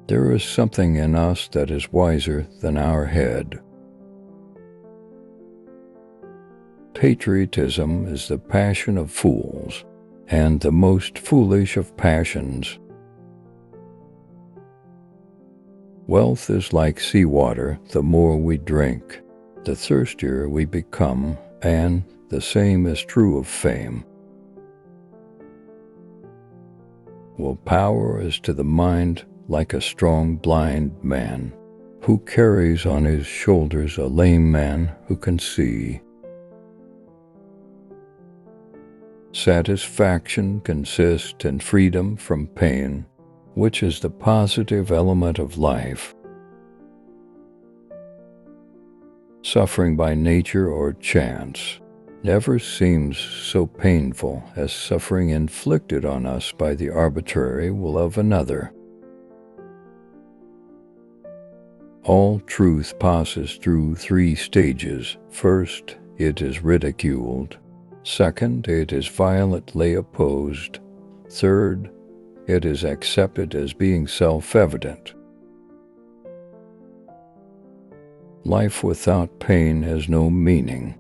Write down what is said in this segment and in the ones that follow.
There is something in us that is wiser than our head. Patriotism is the passion of fools, and the most foolish of passions. Wealth is like seawater. The more we drink, the thirstier we become, and the same is true of fame. Willpower is to the mind like a strong blind man, who carries on his shoulders a lame man who can see. Satisfaction consists in freedom from pain, which is the positive element of life. Suffering by nature or chance never seems so painful as suffering inflicted on us by the arbitrary will of another. All truth passes through 3 stages. First, it is ridiculed. Second, it is violently opposed. Third, it is accepted as being self-evident. Life without pain has no meaning.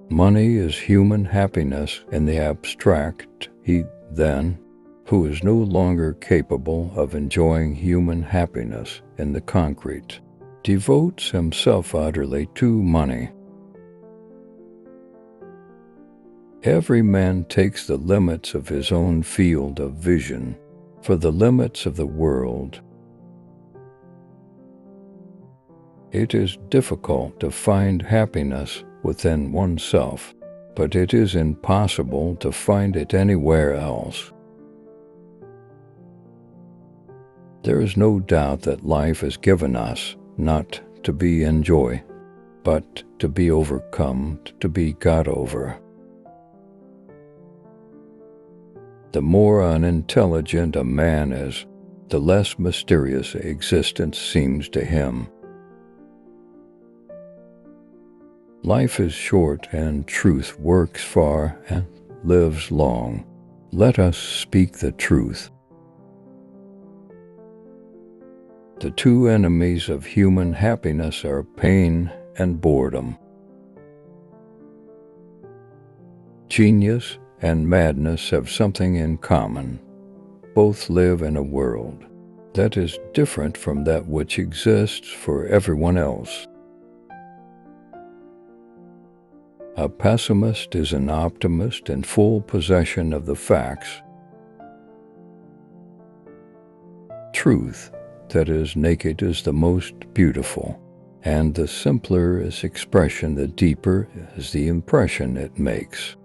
Money is human happiness in the abstract. He, then, who is no longer capable of enjoying human happiness in the concrete, devotes himself utterly to money. Every man takes the limits of his own field of vision for the limits of the world. It is difficult to find happiness within oneself, but it is impossible to find it anywhere else. There is no doubt that life is given us not to be enjoyed, but to be overcome, to be got over. The more unintelligent a man is, the less mysterious existence seems to him. Life is short, and truth works far and lives long. Let us speak the truth. The 2 enemies of human happiness are pain and boredom. Genius and madness have something in common. Both live in a world that is different from that which exists for everyone else. A pessimist is an optimist in full possession of the facts. Truth that is naked is the most beautiful, and the simpler its expression, the deeper is the impression it makes.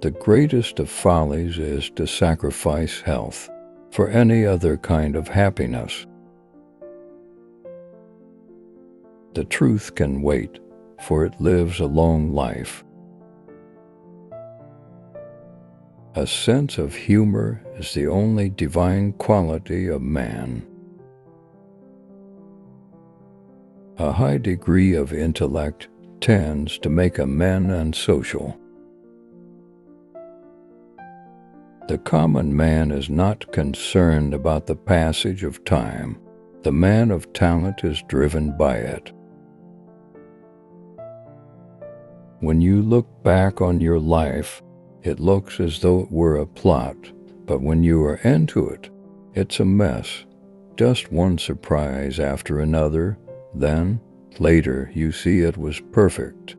The greatest of follies is to sacrifice health for any other kind of happiness. The truth can wait, for it lives a long life. A sense of humor is the only divine quality of man. A high degree of intellect tends to make a man unsocial. The common man is not concerned about the passage of time. The man of talent is driven by it. When you look back on your life, it looks as though it were a plot, but when you are into it, it's a mess. Just one surprise after another, then, later, you see it was perfect.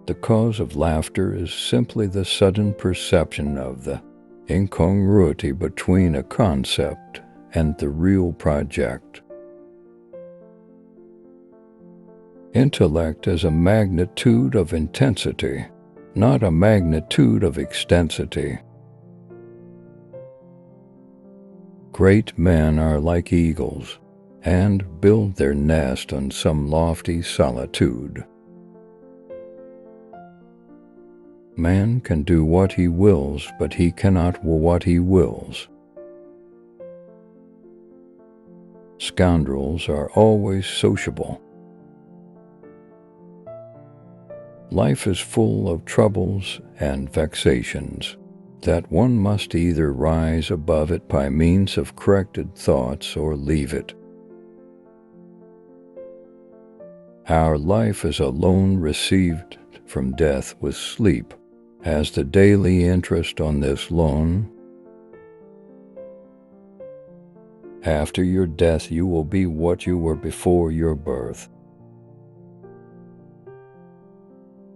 The cause of laughter is simply the sudden perception of the incongruity between a concept and the real project. Intellect is a magnitude of intensity, not a magnitude of extensity. Great men are like eagles, and build their nest on some lofty solitude. Man can do what he wills, but he cannot will what he wills. Scoundrels are always sociable. Life is full of troubles and vexations, that one must either rise above it by means of corrected thoughts or leave it. Our life is a loan received from death with sleep. As the daily interest on this loan, after your death you will be what you were before your birth.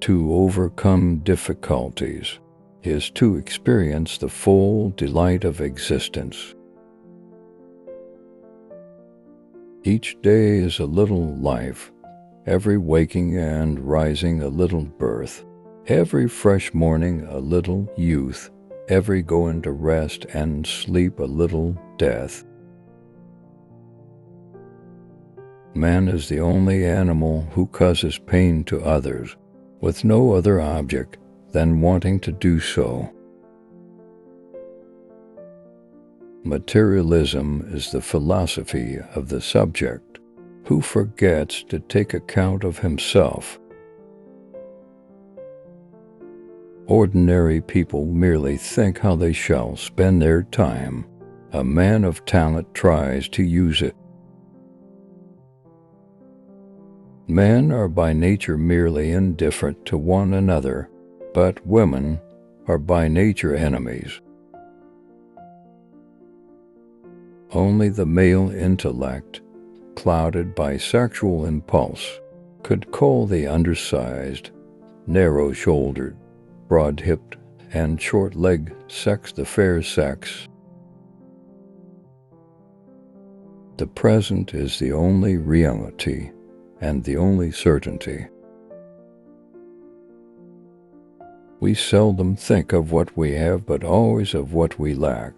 To overcome difficulties is to experience the full delight of existence. Each day is a little life, every waking and rising a little birth, every fresh morning a little youth, every going to rest and sleep a little death. Man is the only animal who causes pain to others, with no other object than wanting to do so. Materialism is the philosophy of the subject, who forgets to take account of himself. Ordinary people merely think how they shall spend their time. A man of talent tries to use it. Men are by nature merely indifferent to one another, but women are by nature enemies. Only the male intellect, clouded by sexual impulse, could call the undersized, narrow-shouldered, broad-hipped, and short-legged sex the fair sex. The present is the only reality and the only certainty. We seldom think of what we have, but always of what we lack.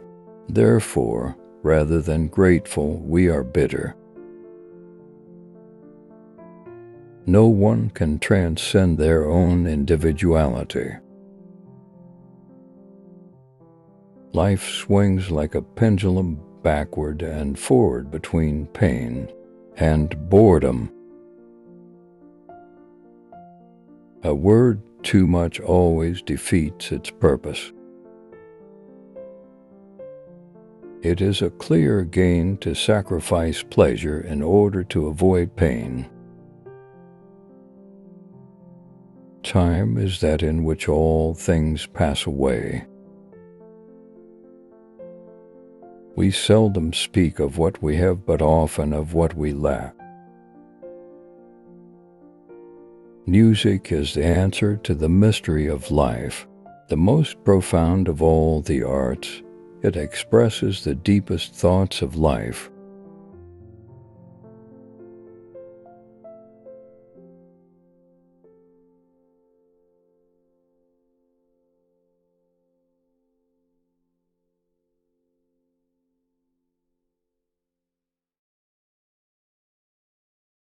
Therefore, rather than grateful, we are bitter. No one can transcend their own individuality. Life swings like a pendulum backward and forward between pain and boredom. A word too much always defeats its purpose. It is a clear gain to sacrifice pleasure in order to avoid pain. Time is that in which all things pass away. We seldom speak of what we have, but often of what we lack. Music is the answer to the mystery of life, the most profound of all the arts. It expresses the deepest thoughts of life.